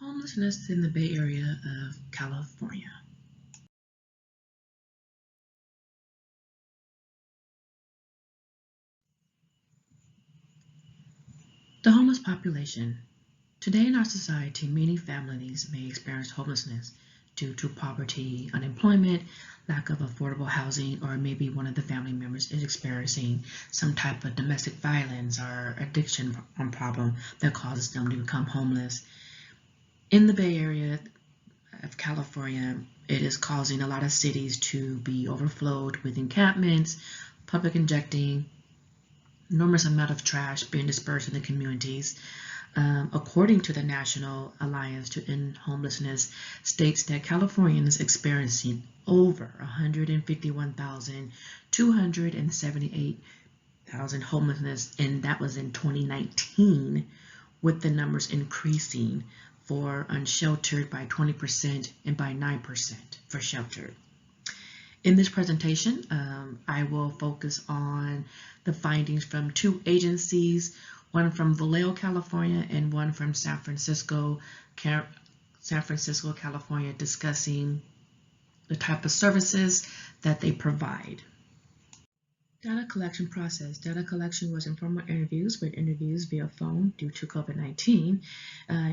Homelessness in the Bay Area of California. The homeless population. Today in our society, many families may experience homelessness due to poverty, unemployment, lack of affordable housing, or maybe one of the family members is experiencing some type of domestic violence or addiction problem that causes them to become homeless. In the Bay Area of California, it is causing a lot of cities to be overflowed with encampments, public injecting, enormous amount of trash being dispersed in the communities. According to the National Alliance to End Homelessness, states that Californians experiencing over 151,278 homelessness, and that was in 2019, with the numbers increasing for unsheltered by 20% and by 9% for sheltered. In this presentation, I will focus on the findings from two agencies, one from Vallejo, California, and one from San Francisco, California, discussing the type of services that they provide. Data collection process. Data collection was informal interviews with interviews via phone due to COVID-19.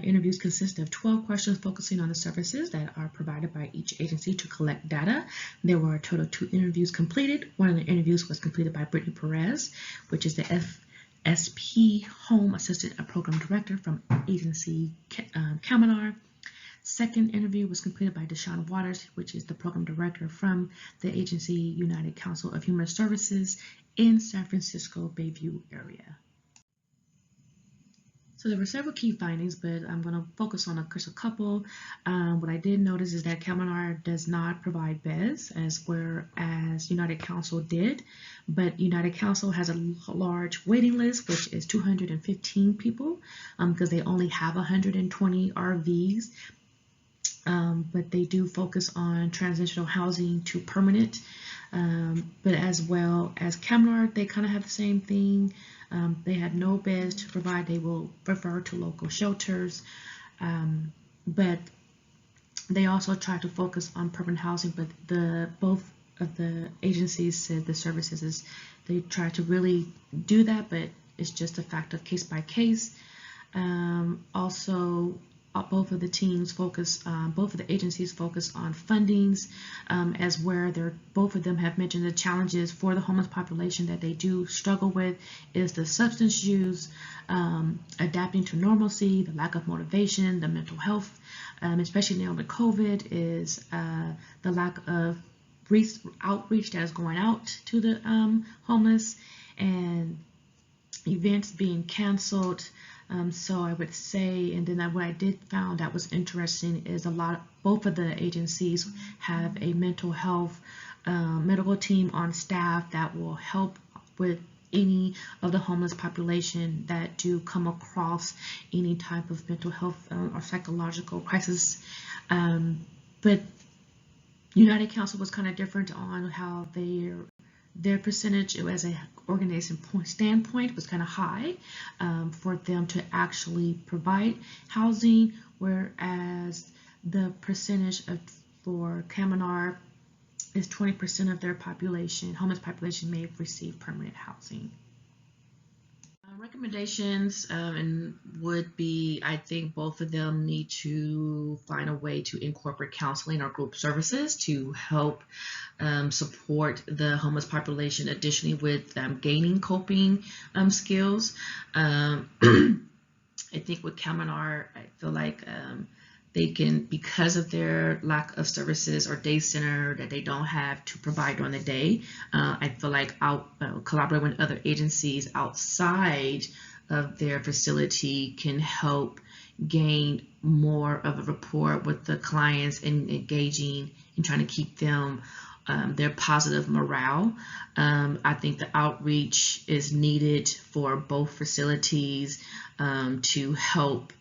Interviews consist of 12 questions focusing on the services that are provided by each agency to collect data. There were a total of 2 interviews completed. One of the interviews was completed by Brittany Perez, which is the FSP Home Assistant Program Director from agency Caminar. Second interview was completed by Deshaun Waters, which is the program director from the agency United Council of Human Services in San Francisco Bayview area. So there were several key findings, but I'm going to focus on just a couple. What I did notice is that Caminar does not provide beds, whereas United Council did, but United Council has a large waiting list, which is 215 people, because they only have 120 RVs. But they do focus on transitional housing to permanent. But as well as Caminar, they kind of have the same thing. They had no beds to provide. They will refer to local shelters. But they also try to focus on permanent housing, but both of the agencies said the services they try to really do that, but it's just a fact of case by case. Also, both of the agencies focus on fundings, as where both of them have mentioned the challenges for the homeless population that they do struggle with is the substance use, adapting to normalcy, the lack of motivation, the mental health, especially now with COVID, is the lack of outreach that is going out to the homeless, and events being canceled. So I would say, and then what I did found that was interesting is both of the agencies have a mental health medical team on staff that will help with any of the homeless population that do come across any type of mental health or psychological crisis. But United Council was kind of different on how their percentage as an organization standpoint was kind of high for them to actually provide housing, whereas the percentage for Caminar is 20% of their population, homeless population, may receive permanent housing. Recommendations would be, I think both of them need to find a way to incorporate counseling or group services to help support the homeless population, additionally with gaining coping skills. I think with Caminar, I feel like they can, because of their lack of services or day center that they don't have to provide during the day, I feel like collaborating with other agencies outside of their facility can help gain more of a rapport with the clients and engaging and trying to keep them their positive morale. I think the outreach is needed for both facilities to help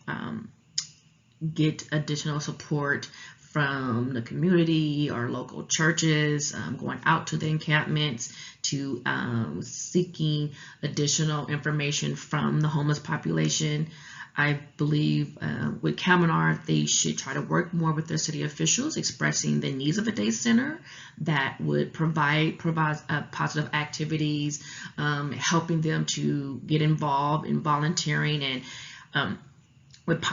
get additional support from the community or local churches, going out to the encampments, to seeking additional information from the homeless population. I believe with Kaminar, they should try to work more with their city officials, expressing the needs of a day center that would provide positive activities, helping them to get involved in volunteering, and would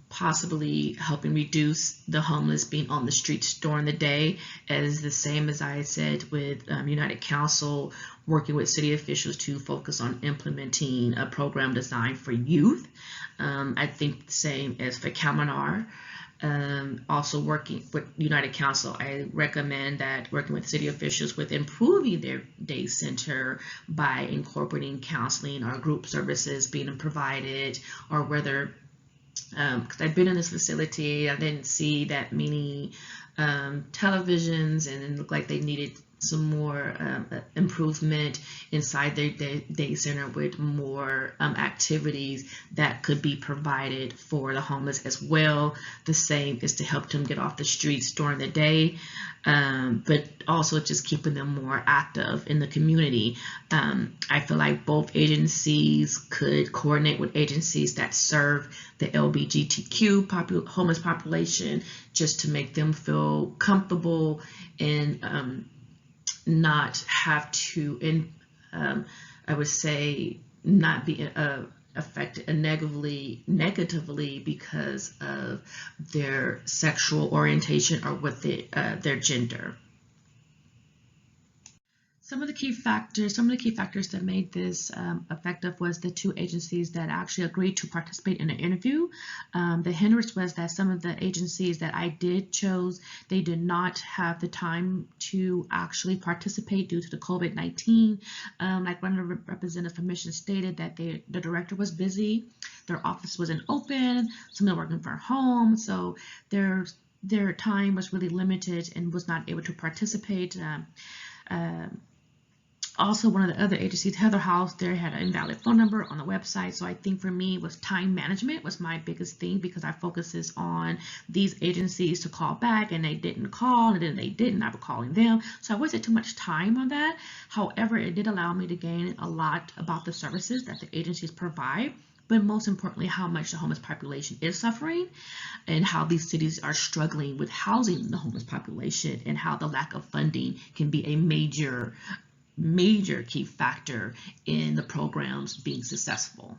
possibly helping reduce the homeless being on the streets during the day, as the same as I said with United Council, working with city officials to focus on implementing a program designed for youth. I think the same as for Kaminar. Also working with United Council, I recommend that working with city officials with improving their day center by incorporating counseling or group services being provided, or whether because I've been in this facility, I didn't see that many televisions, and it looked like they needed some more improvement inside their day center with more activities that could be provided for the homeless as well. The same is to help them get off the streets during the day, but also just keeping them more active in the community. I feel like both agencies could coordinate with agencies that serve the LGBTQ homeless population, just to make them feel comfortable and not have to, I would say, not be affected negatively because of their sexual orientation or with their gender. Some of the key factors that made this effective was the two agencies that actually agreed to participate in the interview. The hindrance was that some of the agencies that I did choose, they did not have the time to actually participate due to the COVID-19. Like one of the representatives from Mission stated that the director was busy, their office wasn't open, some of them working from home, so their time was really limited and was not able to participate. Also, one of the other agencies, Heather House, they had an invalid phone number on the website. So I think for me, was time management was my biggest thing, because our focus is on these agencies to call back, and they didn't call, and then they didn't. I was calling them. So I wasn't too much time on that. However, it did allow me to gain a lot about the services that the agencies provide, but most importantly, how much the homeless population is suffering, and how these cities are struggling with housing the homeless population, and how the lack of funding can be a major key factor in the programs being successful.